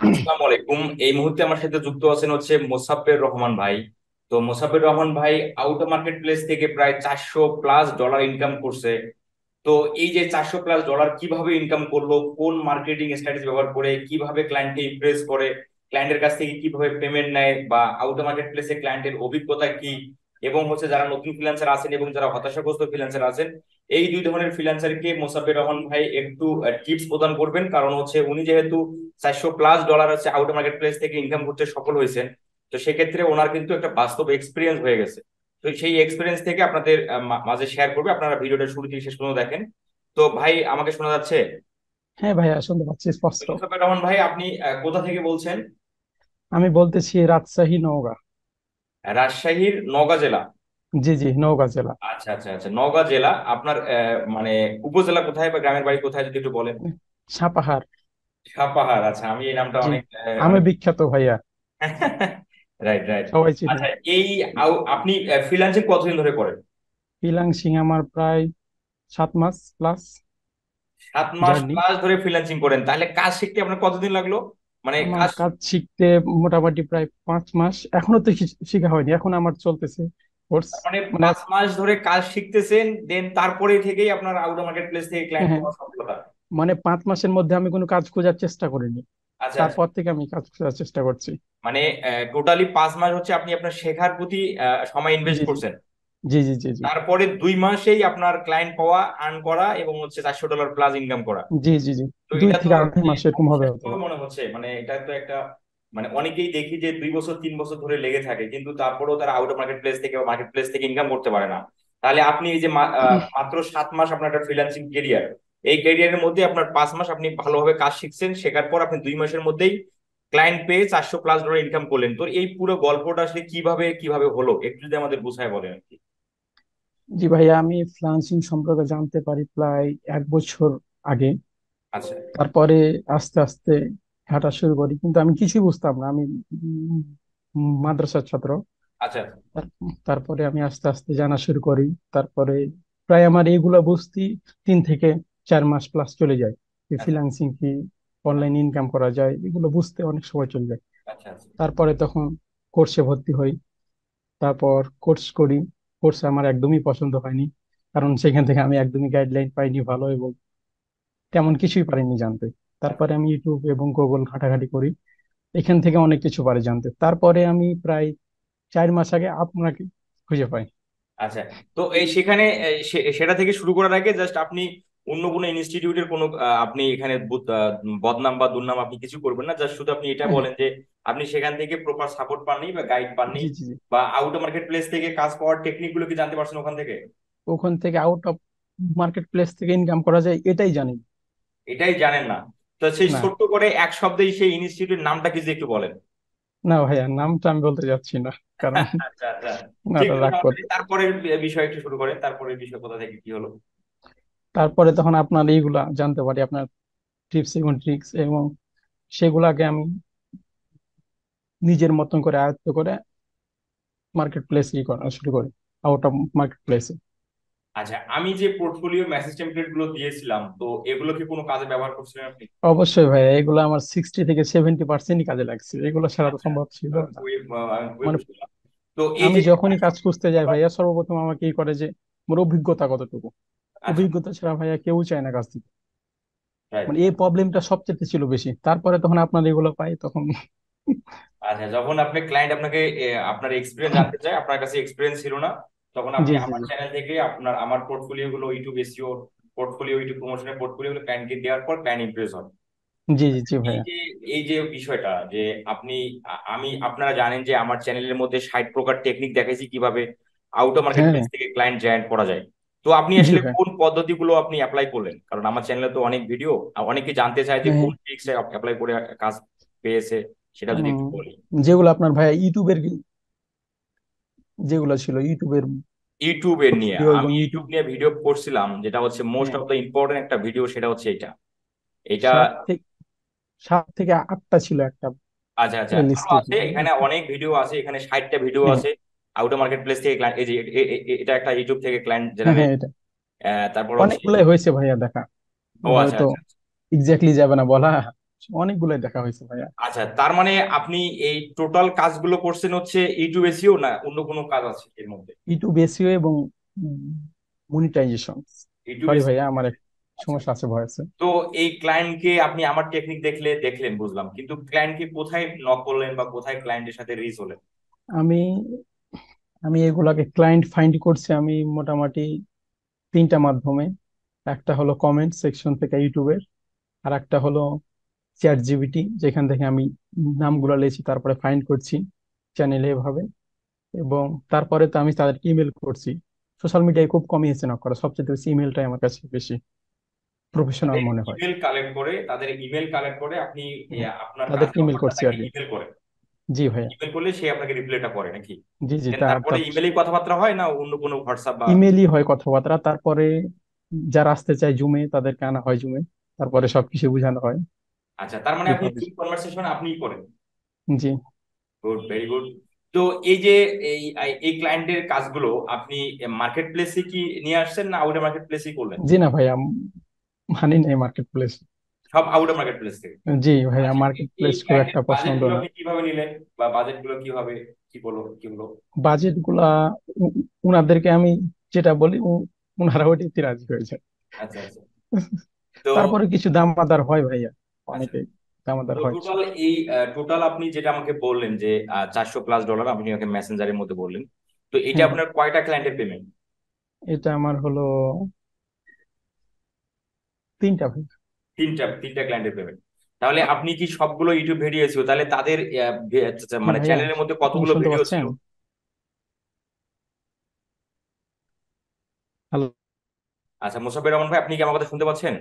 আসসালামু আলাইকুম। এই মুহূর্তে আমার সাথে যুক্ত আছেন হচ্ছে মোসাব্বের রহমান ভাই। তো মোসাব্বের রহমান ভাই আউট মার্কেট প্লেস থেকে প্রায় 400+ ডলার ইনকাম করছে। তো এই যে 400+ ডলার কিভাবে ইনকাম করলো, কোন মার্কেটিং স্ট্র্যাটেজি ব্যবহার করে, কিভাবে ক্লায়েন্টকে ইমপ্রেস করে, ক্লায়েন্টের কাছ থেকে কিভাবে পেমেন্ট নেয়, বা আউট মার্কেট প্লেসে ক্লায়েন্টের অভিজ্ঞতা কি, এবং হচ্ছে যারা নতুন ফ্রিল্যান্সার আছেন এবং যারা হতাশাগ্রস্ত ফ্রিল্যান্সার আছেন, এই দুই ধরনের ফ্রিল্যান্সারকে মোসাব্বের রহমান ভাই একটু টিপস প্রদান করবেন। কারণ হচ্ছে উনি যেহেতু 400+ ডলার হচ্ছে আউট মার্কেট প্লেস থেকে ইনকাম করতে সফল হয়েছেন, তো সেক্ষেত্রে ওনার কিন্তু একটা বাস্তব এক্সপিরিয়েন্স হয়ে গেছে। তো সেই এক্সপিরিয়েন্স থেকে আপনাদের মাঝে শেয়ার করবে। আপনারা ভিডিওটা শুরু থেকে শেষ পর্যন্ত দেখেন। তো ভাই, আমাকে শোনা যাচ্ছে? হ্যাঁ ভাইয়া, শুনতে পাচ্ছি তো স্পষ্ট। মোসাফের রহমান ভাই, আপনি কোথা থেকে বলছেন? আমি বলতেছি রাজশাহী, নওগাঁ। রাজশাহীর নওগাঁ জেলা? জি জি, নওগাঁ জেলা। আচ্ছা আচ্ছা আচ্ছা, নওগাঁ জেলা। আপনার মানে উপজেলা কোথায় বা গ্রামের বাড়ি কোথায়, যদি একটু বলেন। সাপাহার। সাপাহার। আচ্ছা, আমি এই নামটা জি, অনেক আমি অনেক বিখ্যাত ভাইয়া, রাইট রাইট। সবাই চিনে। আচ্ছা, এই আপনি ফ্রিল্যান্সিং কতদিন ধরে করেন? ফ্রিল্যান্সিং আমার প্রায় 7 মাস প্লাস 7 মাস জার্নি। প্লাস ধরে ফ্রিল্যান্সিং করেন, তাহলে কাজ শিখতে আপনার কতদিন লাগলো? মানে আমার কাজ কাজ শিখতে মোটামুটি প্রায় 5 মাস, এখনো তো শেখা হয়নি, এখন আমার চলতেছে কোর্স। মানে মানে 5 মাস ধরে কাজ শিখতেছেন, দেন তারপরে থেকেই আপনার আউট মার্কেট প্লেস থেকে হ্যাঁ ক্লায়েন্ট হ্যাঁ, পাওয়ার সফলতা? মানে 5 মাসের মধ্যে আমি কোনো কাজ খোঁজার চেষ্টা করিনি, আচ্ছা আচ্ছা। তারপর থেকে আমি কাজ খোঁজার চেষ্টা করছি। মানে টোটালি 5 মাস হচ্ছে আপনি আপনার শেখার প্রতি সময় ইনভেস্ট জি জি করছেন। জি জি জি জি তারপরে 2 মাসেই আপনার ক্লায়েন্ট পাওয়া, আর্ন করা, এবং হচ্ছে $400+ ইনকাম করা। জি জি জি, তো দুই এটা তো থেকে আড়াই মানে মাস এরকম হবে অবিশ্বাস্য হয়তো। মনে হচ্ছে। মানে এটা তো একটা, মানে অনেকেই দেখি যে 2 বছর 3 বছর ধরে লেগে থাকে, কিন্তু তারপরেও তারা আউট মার্কেট প্লেস থেকে বা মার্কেট প্লেস থেকে ইনকাম করতে পারে না। তাহলে আপনি এই যে মাত্র 7 মাস আপনার একটা ফ্রিল্যান্সিং কেরিয়ার, এই ক্যারিয়ারের মধ্যে আপনার 5 মাস আপনি ভালোভাবে কাজ শিখছেন, শেখার পর আপনি 2 মাসের মধ্যেই ক্লায়েন্ট পেয়ে $400+ ইনকাম করলেন। তো এই পুরো গল্পটা আসলে কিভাবে কিভাবে হলো, একটু যদি আমাদের বুঝায় বলেন আর কি। জি ভাইয়া, আমি ফ্রিল্যান্সিং সম্পর্কে জানতে পারি প্রায় 1 বছর আগে। আচ্ছা তারপরে আস্তে আস্তে হাঁটা শুরু করি, কিন্তু আমি কিছুই বুঝতাম না। আমি মাদ্রাসার ছাত্র। আচ্ছা তার- তারপরে আমি আস্তে আস্তে জানা শুরু করি। তারপরে প্রায় আমার এইগুলা বুঝতে 3 থেকে 4 মাস প্লাস চলে যায়, যে আচ্ছা ফ্রিল্যান্সিং কি, অনলাইন ইনকাম করা যায়, এগুলো বুঝতে অনেক সময় চলে যায়। আচ্ছা আচ্ছা তারপরে তখন কোর্সে ভর্তি হই। তারপর কোর্স করি। কোর্স আমার একদমই পছন্দ হয়নি, কারণ সেখান থেকে আমি একদমই গাইডলাইন পাইনি ভালো, এবং তেমন কিছুই পারিনি জানতে। আচ্ছা তারপরে আমি ইউটিউব এবং গুগল ঘাটাঘাটি করি, এখান থেকে অনেক কিছু পারি জানতে। তারপরে আমি প্রায় 4 মাস আগে আপনাকে খুঁজে পাই। আচ্ছা। তো এই সেখানে সেটা থেকে শুরু করার আগে জাস্ট আপনি অন্য কোনো ইনস্টিটিউটের কোনো আপনি এখানে বদনাম বা দুর্নাম আপনি কিছু করবেন না। জাস্ট শুধু আপনি এটা হ্যাঁ হ্যাঁ, বলেন যে আপনি সেখান থেকে প্রপার সাপোর্ট পাননি বা গাইড পাননি, জি জি জি। বা আউট মার্কেট প্লেস থেকে কাজ পাওয়ার টেকনিক গুলো কি জানতে পারছেন ওখান থেকে? ওখান থেকে আউট অফ মার্কেট প্লেস থেকে ইনকাম করা যায় এটাই জানি এটাই জানেন না? তো সেই না। ছোট্ট করে এক শব্দেই সেই ইনস্টিটিউটের নামটা কি যে একটু বলেন। না ভাইয়া, নামটা আমি বলতে যাচ্ছি না, কারণ আচ্ছা আচ্ছা, ঠিক ওনারা আছে, রাগ সমস্যা করবে। নেই। তারপরের বিষয় একটু শুরু করেন, তারপরের বিষয় কোথা থেকে কি হলো? তারপরে তখন আপনার এইগুলা জানতে পারি, আপনার টিপস এবং ট্রিক্স, এবং সেগুলাকে আমি নিজের মতন করে আয়ত্ত করে মার্কেট প্লেস ই করা শুরু করি, আউট অফ মার্কেট প্লেসে। আচ্ছা, আমি যে পোর্টফোলিও মেসেজ টেমপ্লেট গুলো দিয়েছিলাম, তো এগুলো কি কোনো কাজে ব্যবহার করছিলেন আপনি? অবশ্যই ভাইয়া, এগুলো আমার 60 থেকে 70% কাজে লাগছে, এগুলো ছাড়া তো আচ্ছা, সম্ভব ছিল না। আমি খুবই মানে খুশি হলাম। তো এই আমি যে যখনই কাজ খুঁজতে যাই ভাইয়া, সর্বপ্রথম আমাকে ই করে যে মোর অভিজ্ঞতা কতটুকু। আচ্ছা অভিজ্ঞতা ছাড়া ভাইয়া কেউ চায় না কাজ দিতে। রাইট। মানে এই প্রবলেমটা সবচেয়ে ছিল বেশি, তারপরে তখন আপনার এগুলো পাই তখন। আচ্ছা, যখন আপনি ক্লায়েন্ট আপনাকে আপনার এক্সপিরিয়েন্স জানতে চায়, আপনার কাছে এক্সপিরিয়েন্স ছিল না, তখন আপনি জি জি আমার জি চ্যানেল থেকে আমার পোর্টফোলিও গুলো, ইউটিউব এসইও পোর্টফোলিও, ইউটিউব প্রমোশনের পোর্টফোলিও গুলো ক্লায়েন্টকে দেওয়ার পর ক্লায়েন্ট ইমপ্রেস হয়। জি জি জি এই ভাইয়া। যে এই যে বিষয়টা যে আপনি আপনারা জানেন যে আমার চ্যানেলের মধ্যে 60 প্রকার টেকনিক দেখাইছি কিভাবে আউট অফ মার্কেট হ্যাঁ প্লেস হ্যাঁ, থেকে ক্লায়েন্ট জেনারেট করা যায়। তো আপনি জি আসলে ভাই। কোন পদ্ধতিগুলো আপনি অ্যাপ্লাই করলেন? কারণ আমার চ্যানেলে তো অনেক ভিডিও, অনেকে জানতে চায় যে হ্যাঁ হ্যাঁ। কোন ট্রিক্স অ্যাপ্লাই করে কাজ পেয়েছে, সেটা যদি একটু বলি। যেগুলো আপনার ভাইয়া ইউটিউবের, যেগুলো ছিল ইউটিউবের ইউটিউবের নিয়ে ভিডিও এবং আমি ইউটিউব। ইউটিউব নিয়ে ভিডিও করছিলাম, যেটা হচ্ছে মোস্ট হ্যাঁ, অফ দ্য ইম্পর্টেন্ট একটা ভিডিও, সেটা হচ্ছে এটা এটা 7 থেকে 8টা ছিল একটা আচ্ছা আচ্ছা, আরো লিস্টে। আছে, এখানে অনেক ভিডিও আছে, এখানে 60টা ভিডিও হ্যাঁ আছে। আউটো মার্কেট প্লেস থেকে ক্লায়েন্ট, এই যে এটা একটা ইউটিউব থেকে ক্লায়েন্ট হ্যাঁ জেনারেট। হ্যাঁ, এটা তারপর হচ্ছে, অনেকগুলাই হয়েছে ভাইয়া দেখা। ও আচ্ছা হয়তো আচ্ছা এক্স্যাক্টলি যাবে না বলা, অনেকগুলাই দেখা হয়েছে ভাইয়া। আচ্ছা, তার মানে আপনি এই টোটাল কাজগুলো করছেন হচ্ছে ইউটিউব এসিও, না অন্য কোনো কাজ আছে এর মধ্যে? ইউটিউব এসইও এবং মনিটাইজেশন। YouTube sorry SEO. ভাইয়া, আমার এক আচ্ছা। সমস্যা আছে ভয়েসে। তো এই ক্লায়েন্টকে আপনি আমার টেকনিক দেখলেন বুঝলাম, কিন্তু ক্লায়েন্টকে কোথায় নক করলেন বা কোথায় ক্লায়েন্টের সাথে রিচ হলেন? আমি আমি এগুলাকে ক্লায়েন্ট ফাইন্ড করছি আমি মোটামুটি তিনটা মাধ্যমে। একটা হলো কমেন্ট সেকশন থেকে ইউটিউবের, আর একটা হলো চ্যাট জিপিটি, যেখান থেকে আমি নামগুলো লিখছি তারপরে ফাইন্ড করছি চ্যানেলে এভাবে। এবং তারপরে তো আমি তাদেরকে ইমেল করছি। সোশ্যাল মিডিয়ায় খুব কমই এসে নক করা, সবচেয়ে বেশি ইমেলটাই আমার কাছে বেশি প্রফেশনাল তাদের মনে হয়। ইমেল কালেক্ট করে, তাদের ইমেল কালেক্ট করে আপনি আপনার তাদেরকে কাস্টমার ইমেল বা করছি তাকে আর কি। ইমেল করেন। জি ভাইয়া। ইমেল করলে সে আপনাকে রিপ্লাইটা করে নাকি? জি জি, Then তার তারপরে তার ইমেলেই কথাবার্তা হয়, না অন্য কোনো হোয়াটসঅ্যাপ বা? ইমেলই হয় কথাবার্তা, তারপরে যারা আসতে চায় জুমে তাদেরকে আনা হয় জুমে, তারপরে সবকিছু বোঝানো হয় আচ্ছা, তার মানে আপনি এভাবে। জুম কনভারসেশন আপনিই করেন। জি। Good, very good. তো এই যে এই এই ক্লায়েন্টের কাজগুলো আপনি মার্কেট প্লেসে কি নিয়ে আসছেন, না আউটার মার্কেট প্লেসেই করলেন? জি না ভাইয়া, মানি নেই মার্কেট প্লেস। সব আউটার মার্কেট প্লেস থেকে? জি ভাইয়া, আচ্ছা, মার্কেট এই প্লেস খুব ক্লায়েন্টের একটা বাজেট পছন্দ গুলো না। আপনি কিভাবে নিলেন, বা বাজেট গুলো কিভাবে, কি বলো? বাজেট গুলা উনাদেরকে আমি যেটা বলি উনারা ওইটাতে রাজি হয়ে যায়। আচ্ছা, আচ্ছা। তো তারপরে কিছু দামাদার হয় ভাইয়া, আচ্ছা, অনেকে দামাদার তো হয়। টোটাল এই টোটাল আপনি যেটা আমাকে বললেন যে $400+ আপনি আমাকে মেসেঞ্জারের মধ্যে বললেন, তো এটা হ্যাঁ হ্যাঁ, আপনার কয়টা ক্লায়েন্টের পেমেন্ট? এটা আমার হলো তিনটা ভাই। তিনটা, তিনটা ক্লায়েন্টের পেমেন্ট। তাহলে আপনি কি সবগুলো ইউটিউব ভিডিও ছিল, তাহলে তাদের হ্যাঁ মানে ভাইয়া, চ্যানেলের মধ্যে আপনি কি কতগুলো শুনতে ভিডিও ছিল? পাচ্ছেন? হ্যালো? আচ্ছা, মোসাফির রহমান ভাই, আপনি কি আমার কথা শুনতে পাচ্ছেন?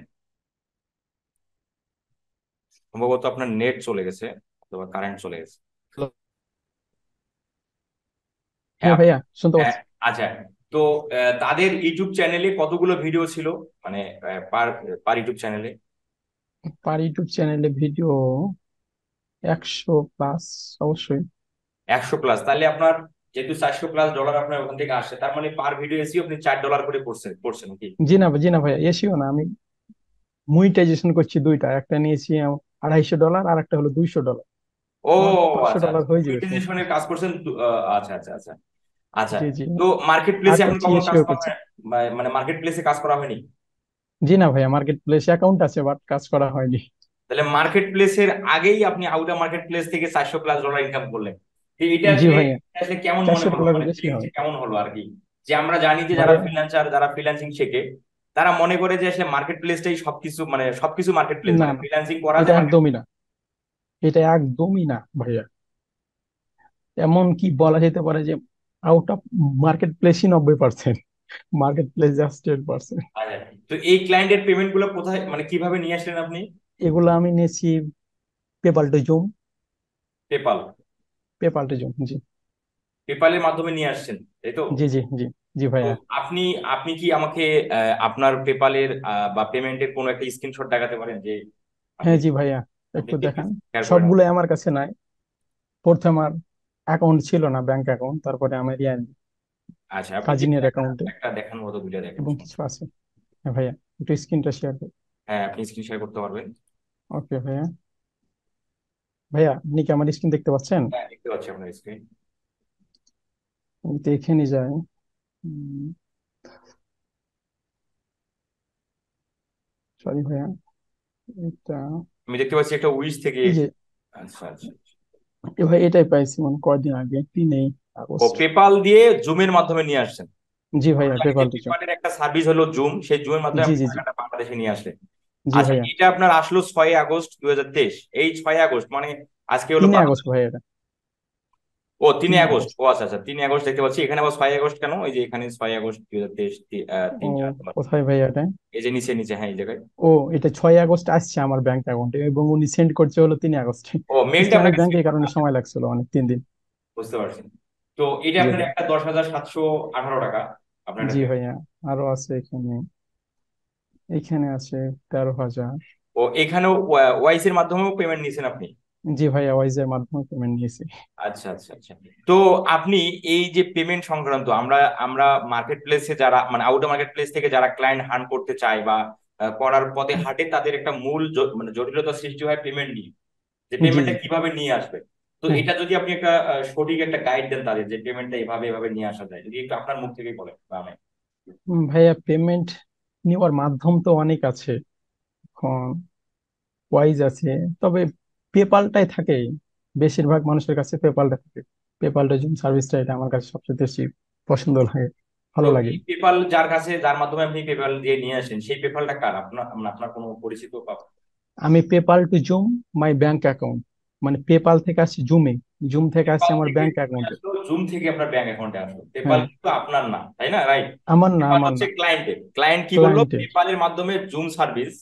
সম্ভবত আপনার নেট চলে গেছে অথবা কারেন্ট চলে গেছে। হ্যালো? হ্যাঁ হ্যাঁ ভাইয়া, শুনতে হ্যাঁ। পাচ্ছি। আচ্ছা, তো তাদের ইউটিউব চ্যানেলে কতগুলো ভিডিও ছিল, মানে পার পার ইউটিউব চ্যানেলে? পার ইউটিউব চ্যানেলে ভিডিও 100 প্লাস অবশ্যই। 100+? তাহলে আপনার যেহেতু $400+ আপনার ওখান থেকে আসে, তার মানে পার ভিডিও এসে আপনি $4 করে পড়ছেন কি? জি না ভাইয়া, এসিও না, আমি মনিটাইজেশন করছি দুইটা, একটা নিয়েছি $250 আর একটা হলো $200। ও আমার পাঁচশো আচ্ছা, ডলার হয়ে যাবে সমস্যা মনিটাইজেশনের নেই। কাজ করছেন আচ্ছা, আচ্ছা, আচ্ছা। আচ্ছা, জি জি। তো মার্কেট আর প্লেসে এখন করছি কখনো কাজ এসিও করা করছি। হয়? মানে মার্কেট প্লেসে কাজ করা হয়নি? জি না ভাইয়া, মার্কেট প্লেস অ্যাকাউন্ট আছে বাট কাজ করা হয়নি। তাহলে মার্কেট প্লেসের আগেই আপনি আউটার মার্কেট প্লেস থেকে $400+ ইনকাম করলেন। তো এটা জি আসলে, ভাইয়া, কেমন মনে চারশো হলো, ডলারের মানে বেশি ফিলিংসটা হয় কেমন হলো আর কি? যে আমরা জানি যে যারা ভাইয়া। ফ্রিল্যান্সার, যারা ফ্রিল্যান্সিং শেখে, তারা মনে করে যে আসলে মার্কেট প্লেসটাই সবকিছু, মানে সবকিছু মার্কেট প্লেস, না মানে না, ফ্রিল্যান্সিং করা এটা যায় মার্কেট। একদমই না, এটা একদমই না ভাইয়া। এমন কি বলা যেতে পারে যে আউট অফ মার্কেট প্লেসই 90%, মার্কেট প্লেস জাস্ট 10%। তো এই ক্লায়েন্টের পেমেন্ট গুলো কোথায়, মানে কিভাবে নিয়ে আসলেন আপনি? এগুলো আমি নিয়েছি PayPal to Zoom. PayPal? PayPal to Zoom, জি। পেপালের মাধ্যমে নিয়ে আসছেন, তাই তো? জি জি জি। জি তো ভাইয়া। আপনি আপনি কি আমাকে আপনার পেপালের বা পেমেন্টের কোনো একটা স্ক্রিনশট দেখাতে পারেন, যে আপনি হ্যাঁ জি ভাইয়া, আপনি একটু একটু দেখান। শেয়ার করেন আমাকে। সবগুলোই আমার কাছে নাই। প্রথমে আমার অ্যাকাউন্ট ছিল না, ব্যাংক অ্যাকাউন্ট, তারপরে আমার আচ্ছা, আপনি যে কাজিনের একটা অ্যাকাউন্টে একটা দেখানোর মতো দুইটা দেখেন, এবং কিছু সমস্যা নেই। আছে। হ্যাঁ ভাইয়া, একটু স্ক্রিনটা শেয়ার করুন। হ্যাঁ, আপনি স্ক্রিন শেয়ার করতে পারবেন। ওকে ভাইয়া। ভাইয়া, আপনি কি আমার স্ক্রিন দেখতে পাচ্ছেন? হ্যাঁ, দেখতে পাচ্ছি আপনার স্ক্রিন। আমি তো এখানে যাই। সরি ভাইয়া, এটা আমি দেখতে পাচ্ছি একটা উইশ থেকে। এই যে, আচ্ছা, আচ্ছা। এ ভাই এটাই পাইছি মানে কয়দিন আগে, 3 ও, আগস্ট। পেপাল দিয়ে জুমের মাধ্যমে নিয়ে আসছেন? জি আমরা ভাইয়া, জানি যে পেপাল টিচার। পেপালের একটা সার্ভিস হলো জুম, সেই জুমের মাধ্যমে জি আপনি জি জি। টাকাটা বাংলাদেশে নিয়ে আসলেন। জি আচ্ছা, ভাইয়া, এটা আপনার আসলো 6 আগস্ট 2023। এই 6 আগস্ট মানে আজকে হলো 3 আগস্ট ভাইয়া এটা। ও, তিনে তিনে আগস্ট আগস্ট ও আচ্ছা, আচ্ছা, 3 আগস্ট দেখতে পাচ্ছি এখানে, আবার 6 আগস্ট কেন? এই যে এখানে 6 আগস্ট 2023, ও, 3 4 5। কোথায় ভাইয়া এটা? এই যে নিচে নিচে, হ্যাঁ, এই জায়গায়। ও, এটা 6 আগস্ট আসছে আমার ব্যাংক অ্যাকাউন্টে এবং উনি সেন্ড করছে হলো 3 আগস্ট। ও, মেলটা ইসলামিক আপনাকে ব্যাংক, send এই কারণে করতে হবে। সময় লাগছিল অনেক, 3 দিন। বুঝতে পারছি। তো এটা জি আপনার ভাই। একটা 10,718 টাকা আপনার জি কাছে। ভাইয়া, আরো আছে এখানে, এখানে আছে 13,000। ও, এখানেও ওয়াইস এর মাধ্যমেও পেমেন্ট নিয়েছেন আপনি? জি ভাইয়া, ওয়াইজের মাধ্যমে পেমেন্ট নিয়েছি। আচ্ছা, আচ্ছা, আচ্ছা। তো আপনি এই যে পেমেন্ট সংক্রান্ত, আমরা আমরা মার্কেট প্লেসে যারা, মানে আউটার মার্কেট প্লেস থেকে যারা ক্লায়েন্ট হান্ট করতে চায় বা করার পথে হাঁটে, তাদের একটা মূল মানে জটিলতা সৃষ্টি হয় পেমেন্ট নিয়ে, যে জি পেমেন্টটা জি। কিভাবে নিয়ে আসবে। তো হ্যাঁ। এটা যদি আপনি একটা সঠিক একটা গাইড দেন তাদের, যে পেমেন্টটা এভাবে এভাবে নিয়ে আসা যায়, যদি একটু আপনার মুখ থেকেই বলেন বা আমি। ভাইয়া পেমেন্ট নেওয়ার মাধ্যম তো অনেক আছে এখন, ওয়াইজ আছে, তবে পেপালটাই থাকে, বেশিরভাগ মানুষের কাছে পেপালটা থাকে। পেপালটা যে সার্ভিসটা, এটা আমার কাছে সবচেয়ে বেশি পছন্দ লাগে, তো ভালো লাগে। এই পেপাল যার কাছে, যার মাধ্যমে আপনি পেপাল দিয়ে নিয়ে আসেন, সেই পেপালটা কার? আপনার মানে আপনার কোনো পরিচিত পাবো? আমি PayPal to zoom my bank account, মানে পেপাল থেকে আসছে জুমে, জুম থেকে আসছে পেপাল আমার থেকে ব্যাংক জুমে অ্যাকাউন্টে। আসলো, জুম থেকে আপনার ব্যাংক অ্যাকাউন্টে আসলো, পেপাল হ্যাঁ। কিন্তু আপনার না, তাই না? রাইট। আমার না, পেপাল আমার হচ্ছে না, ক্লায়েন্টের। ক্লায়েন্ট কি করলো, ক্লায়েন্টের। পেপালের মাধ্যমে জুম সার্ভিস,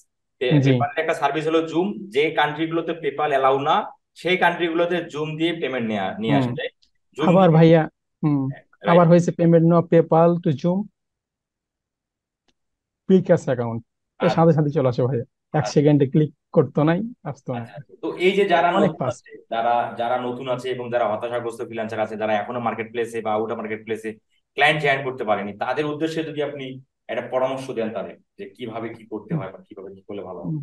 জি। পেপালের একটা সার্ভিস হলো জুম, যে কান্ট্রি গুলোতে পেপাল এলাউ না, সেই কান্ট্রি গুলোতে জুম দিয়ে পেমেন্ট নিয়ে নিয়ে হুম। আসা যায়। জুম আবার দিয়ে। ভাইয়া, হুম, রাইট। আবার হয়েছে পেমেন্ট নেওয়া পেপাল টু জুম প্রিক্যাশ অ্যাকাউন্ট, সাথে আচ্ছা সাথে চলে আসে ভাইয়া, এক আচ্ছা সেকেন্ডে ক্লিক করতো নাই, আসতো না। আচ্ছা। তো এই যে যারা অনেক নতুন ফাস্ট। আছে, যারা যারা নতুন আছে এবং যারা হতাশাগ্রস্ত ফ্রিল্যান্সার আছে, যারা এখনো মার্কেট প্লেসে বা আউটার মার্কেট প্লেসে ক্লায়েন্ট জয়েন করতে পারেনি, তাদের উদ্দেশ্যে যদি আপনি একটা পরামর্শ দেন তাদের, যে কিভাবে কি করতে হয় বা কিভাবে কি করলে ভালো হবে।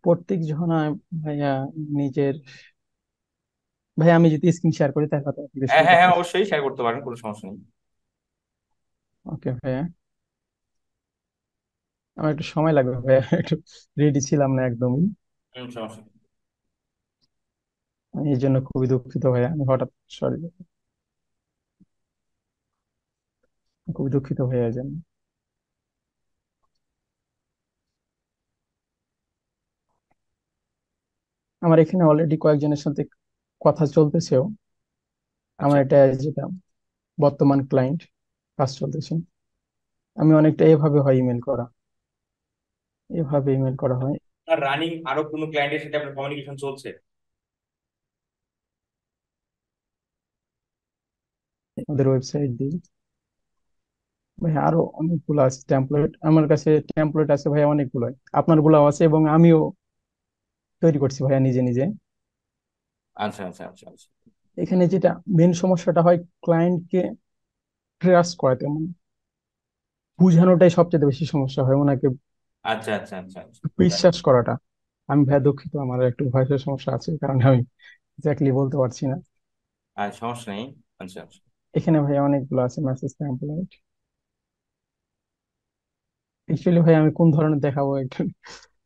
প্রত্যেক জনা ভাইয়া নিজের, ভাইয়া আমি যদি স্ক্রিন শেয়ার করি তাহলে আপনি হ্যাঁ শুনতে হ্যাঁ হ্যাঁ, পারবেন। অবশ্যই শেয়ার করতে পারেন, কোনো সমস্যা নেই। ওকে ভাইয়া, আমার একটু সময় লাগবে ভাইয়া, একটু রেডি ছিলাম না একদমই, সমস্যা নেই। আমি এই জন্য খুবই দুঃখিত ভাইয়া, আমি হঠাৎ, সরি, খুবই দুঃখিত ভাইয়া এই জন্য। আমার এখানে অলরেডি কয়েকজনের সাথে কথা চলতেছেও, আমার আচ্ছা, এটা যেটা বর্তমান ক্লায়েন্ট, কাজ চলতেছে। আমি অনেকটা এভাবে হয় ইমেল করা, এভাবে ইমেল করা হয়। আপনার রানিং আরো কোনো ক্লায়েন্টের সাথে আপনার কমিউনিকেশন চলছে? ওদের ওয়েবসাইট দিই ভাই, আরো অনেকগুলো আছে টেমপ্লেট, আমার কাছে টেমপ্লেট আছে ভাই অনেকগুলো, আপনার গুলাও আছে, এবং আমিও তৈরি করছি ভাইয়া নিজে নিজে। আচ্ছা আচ্ছা আচ্ছা আচ্ছা এখানে যেটা মেন সমস্যাটা হয়, ক্লায়েন্টকে ট্রাস্ট করাতে, মানে বুঝানোটাই সবচেয়ে বেশি সমস্যা হয় ওনাকে, আচ্ছা আচ্ছা আচ্ছা আচ্ছা। বিশ্বাস করাটা। আমি ভাইয়া দুঃখিত, আমার একটু ভয়েসের সমস্যা আছে, কারণ আমি এক্স্যাক্টলি বলতে পারছি না। আর সমস্যা নেই। আচ্ছা আচ্ছা এখানে ভাইয়া অনেকগুলো আছে মেসেজ টেমপ্লেট। অ্যাকচুয়ালি ভাই আমি কোন ধরনের দেখাবো একটু।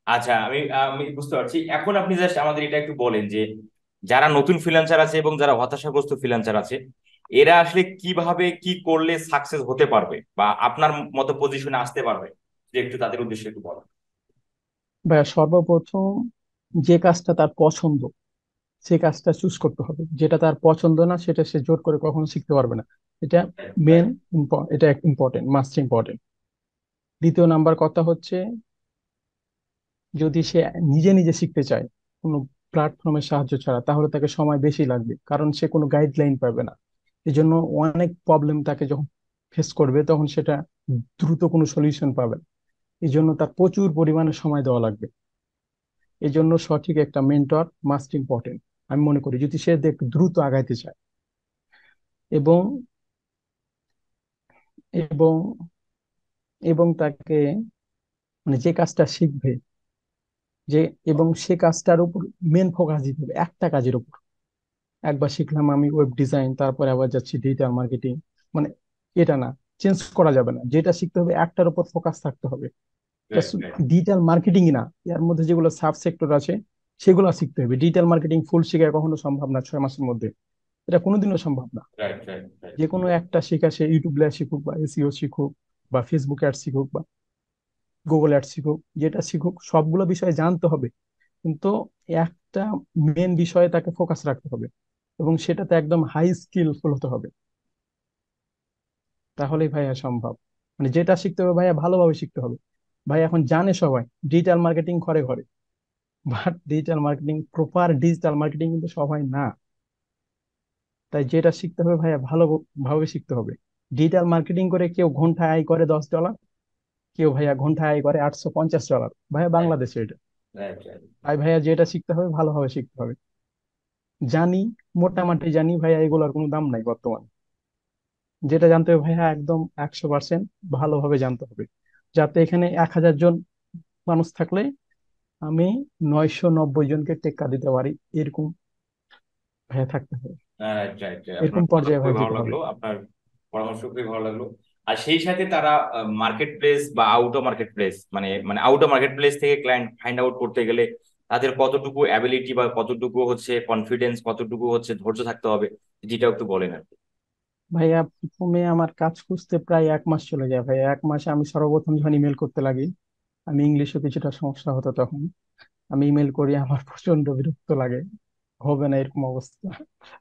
আচ্ছা, আমি আমি বুঝতে পারছি। এখন আপনি জাস্ট আমাদের এটা একটু বলেন যে যারা নতুন ফ্রিল্যান্সার আছে এবং যারা হতাশাগ্রস্ত ফ্রিল্যান্সার আছে, এরা আসলে কিভাবে কি করলে সাকসেস হতে পারবে বা আপনার মতো পজিশনে আসতে পারবে, যে একটু তাদের উদ্দেশ্যে একটু বলেন। ভাইয়া সর্বপ্রথম যে কাজটা তার পছন্দ, সে কাজটা চুজ করতে হবে। যেটা তার পছন্দ না সেটা সে জোর করে কখনো শিখতে পারবে না। এটা মেন, এটা ইম্পর্টেন্ট, মাস্ট ইম্পর্টেন্ট। দ্বিতীয় নাম্বার কথা হচ্ছে, যদি সে নিজে নিজে শিখতে চায় কোনো প্ল্যাটফর্মের সাহায্য ছাড়া, তাহলে তাকে সময় বেশি লাগবে, কারণ সে কোনো গাইডলাইন পাবে না। এই জন্য অনেক প্রবলেম তাকে যখন ফেস করবে, তখন সেটা দ্রুত কোনো সলিউশন পাবে না। এই জন্য তার প্রচুর পরিমাণে সময় দেওয়া লাগবে। এই জন্য সঠিক একটা মেন্টর মাস্ট ইম্পর্টেন্ট, আমি মনে করি, যদি সে দ্রুত আগাইতে চায়। এবং এবং এবং তাকে, মানে যে কাজটা শিখবে, যে, এবং সে কাজটার উপর মেন ফোকাস দিতে হবে, একটা কাজের উপর। একবার শিখলাম আমি ওয়েব ডিজাইন, তারপরে আবার যাচ্ছি ডিজিটাল মার্কেটিং, মানে এটা না, চেঞ্জ করা যাবে না। যেটা শিখতে হবে একটার উপর ফোকাস থাকতে হবে। রাইট রাইট ডিজিটাল মার্কেটিং না, এর মধ্যে যেগুলো সাব সেক্টর আছে সেগুলো শিখতে হবে। ডিজিটাল মার্কেটিং ফুল শেখা কখনো সম্ভব না 6 মাসের মধ্যে, এটা কোনোদিনও সম্ভব না। Right right right. যে কোনো একটা শেখা, সে ইউটিউব শিখুক, বা এসইও শিখুক, বা ফেসবুক অ্যাড শিখুক, বা গুগল অ্যাড শিখুক, যেটা শিখুক সবগুলো বিষয়ে জানতে হবে। কিন্তু একটা মেন বিষয়ে তাকে ফোকাস রাখতে হবে, এবং সেটাতে একদম হাই স্কিলফুল হতে হবে। তাহলেই ভাইয়া সম্ভব। মানে যেটা শিখতে হবে ভাইয়া ভালোভাবে শিখতে হবে। ভাই এখন জানে সবাই ডিজিটাল মার্কেটিং ঘরে ঘরে, but digital marketing, proper digital marketing কিন্তু সবাই না। তাই যেটা শিখতে হবে ভাইয়া ভালোভাবে শিখতে হবে। ডিজিটাল মার্কেটিং করে কেউ ঘন্টায় আয় করে $10, কেউ ভাইয়া ঘন্টায় আয় করে $850, ভাইয়া বাংলাদেশে এটা। Right right. তাই ভাইয়া যেটা শিখতে হবে ভালোভাবে শিখতে হবে। জানি, মোটামুটি জানি ভাইয়া, এগুলোর কোনো দাম নাই বর্তমানে। যেটা জানতে হবে ভাইয়া একদম 100% ভালোভাবে জানতে হবে, যাতে এখানে 1000 জন মানুষ থাকলে আমি 990 জনকে টেক্কা দিতে পারি, এরকম ভাইয়া থাকতে হবে। Right, right. আপনার এরকম কথা পর্যায়ে খুবই ভাইয়া ভালো যেতে হবে। লাগলো, আপনার পরামর্শ খুবই ভালো লাগলো। আর সেই সাথে তারা মার্কেট প্লেস বা আউট অফ মার্কেট প্লেস, মানে মানে আউট অফ মার্কেট প্লেস থেকে ক্লায়েন্ট ফাইন্ড আউট করতে গেলে তাদের কতটুকু অ্যাবিলিটি বা কতটুকু হচ্ছে কনফিডেন্স, কতটুকু হচ্ছে ধৈর্য থাকতে হবে, যেটা একটু বলেন আর কি। ভাইয়া প্রথমে আমার কাজ খুঁজতে প্রায় 1 মাস চলে যায় ভাইয়া। 1 মাসে আমি সর্বপ্রথম যখন ইমেল করতে লাগি, আমি ইংলিশে কিছুটা সমস্যা হতো তখন, আমি ইমেল করি, আমার প্রচন্ড বিরক্ত লাগে, হবে না এরকম অবস্থা,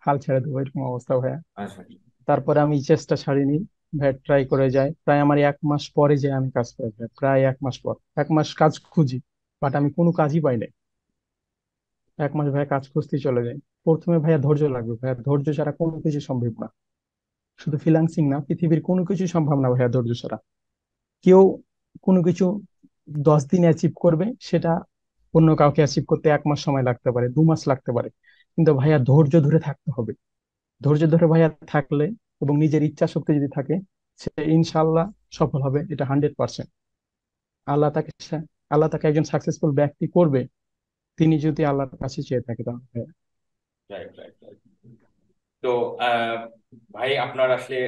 হাল ছেড়ে দেবো এরকম অবস্থা ভাইয়া। আচ্ছা। তারপরে আমি চেষ্টা ছাড়িনি ভাইয়া, ট্রাই করে যাই, প্রায় আমার 1 মাস পরে যে আমি কাজ পাই ভাইয়া, প্রায় 1 মাস পর। 1 মাস কাজ খুঁজি, বাট আমি কোনো কাজই পাই না। 1 মাস ভাইয়া কাজ খুঁজতেই চলে যায়। প্রথমে ভাইয়া ধৈর্য লাগবে ভাইয়া, ধৈর্য ছাড়া কোনো কিছু সম্ভব না। শুধু ফ্রিল্যান্সিং না, পৃথিবীর কোনো কিছু সম্ভব না ভাইয়া ধৈর্য ছাড়া। কেউ কোনো কিছু 10 দিনে অ্যাচিভ করবে, সেটা অন্য কাউকে অ্যাচিভ করতে 1 মাস সময় লাগতে পারে, 2 মাস লাগতে পারে। কিন্তু ভাইয়া ধৈর্য ধরে থাকতে হবে। ধৈর্য ধরে ভাইয়া থাকলে এবং নিজের ইচ্ছা শক্তি যদি থাকে, সে ইনশাল্লাহ সফল হবে, এটা 100%। আল্লাহ তাকে আল্লাহ তাকে একজন সাকসেসফুল ব্যক্তি করবে, তিনি যদি আল্লাহর কাছে চেয়ে থাকে তাহলে ভাইয়া। Right, right, right. তো আহ, ভাই আপনার আসলে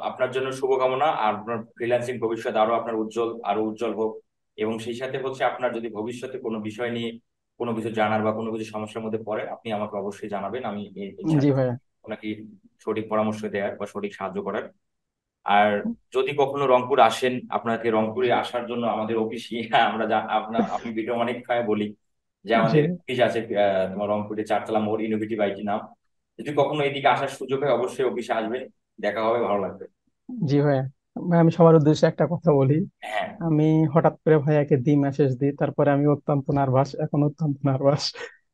আপনার জন্য শুভকামনা, আর আপনার ফ্রিল্যান্সিং ভবিষ্যৎ আরো আপনার উজ্জ্বল, আরো উজ্জ্বল হোক। এবং সেই সাথে হচ্ছে আপনার যদি ভবিষ্যতে কোনো বিষয় নিয়ে কোনো কিছু জানার বা কোনো কিছু সমস্যার মধ্যে পড়ে, আপনি আমাকে অবশ্যই জানাবেন। আমি জি ইনশাআল্লাহ ভাইয়া। আপনাকে সঠিক পরামর্শ দেওয়ার বা সঠিক সাহায্য করার। আর যদি কখনো রংপুর আসেন, আপনাকে রংপুরে আসার জন্য আমাদের অফিসে আমরা আমি ভিডিও অনেক সময় বলি যে জি আমাদের অফিস আছে তোমার রংপুরে 4 তলা মোড়, ইনোভেটিভ আইটি নাম। যদি কখনো এদিকে আসার সুযোগ হয় অবশ্যই অফিসে আসবে, দেখা হবে, ভালো লাগবে। জি ভাইয়া। ভাই আমি সবার উদ্দেশ্যে একটা কথা বলি, হ্যাঁ। আমি হঠাৎ করে ভাইয়াকে মেসেজ দিই, তারপরে আমি অত্যন্ত নার্ভাস, এখন অত্যন্ত নার্ভাস।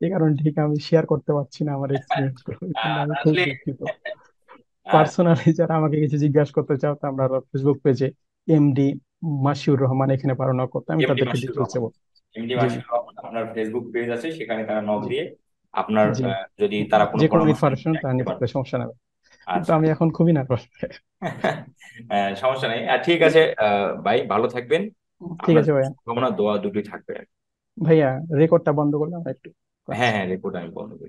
এই কারণে ঠিক আমি শেয়ার করতে পারছি না আমার এক্সপিরিয়েন্স গুলো, এই জন্য আমি খুব আসলে দুঃখিত। পার্সোনালি যারা আমাকে কিছু জিজ্ঞাসা করতে চাও, তো আমরা ফেসবুক পেজে এমডি মাসিউর রহমান এখানে পারো না করতে, আমি এমডি তাদেরকে মাসুর ডিটেলসে রহমান, বলবো। এমডি জি মাসুর রহমান আপনার ফেসবুক পেজ আছে, সেখানে তারা নক জি দিয়ে আপনার জি। যদি তারা কোনো যে কোনো পরামর্শ ইনফরমেশন তা দিতে নিতে পারে। পারে, সমস্যা নেই। কিন্তু আচ্ছা। আমি এখন খুবই নার্ভাস। সমস্যা নেই, ঠিক আছে। ভাই ভালো থাকবেন। ঠিক আপনার আছে জন্য ভাইয়া। শুভকামনা, দোয়া দুটোই থাকবে। ভাইয়া রেকর্ডটা বন্ধ করলাম একটু। হ্যাঁ, হ্যাঁ, রিপোর্ট আমি বন্ধ করি।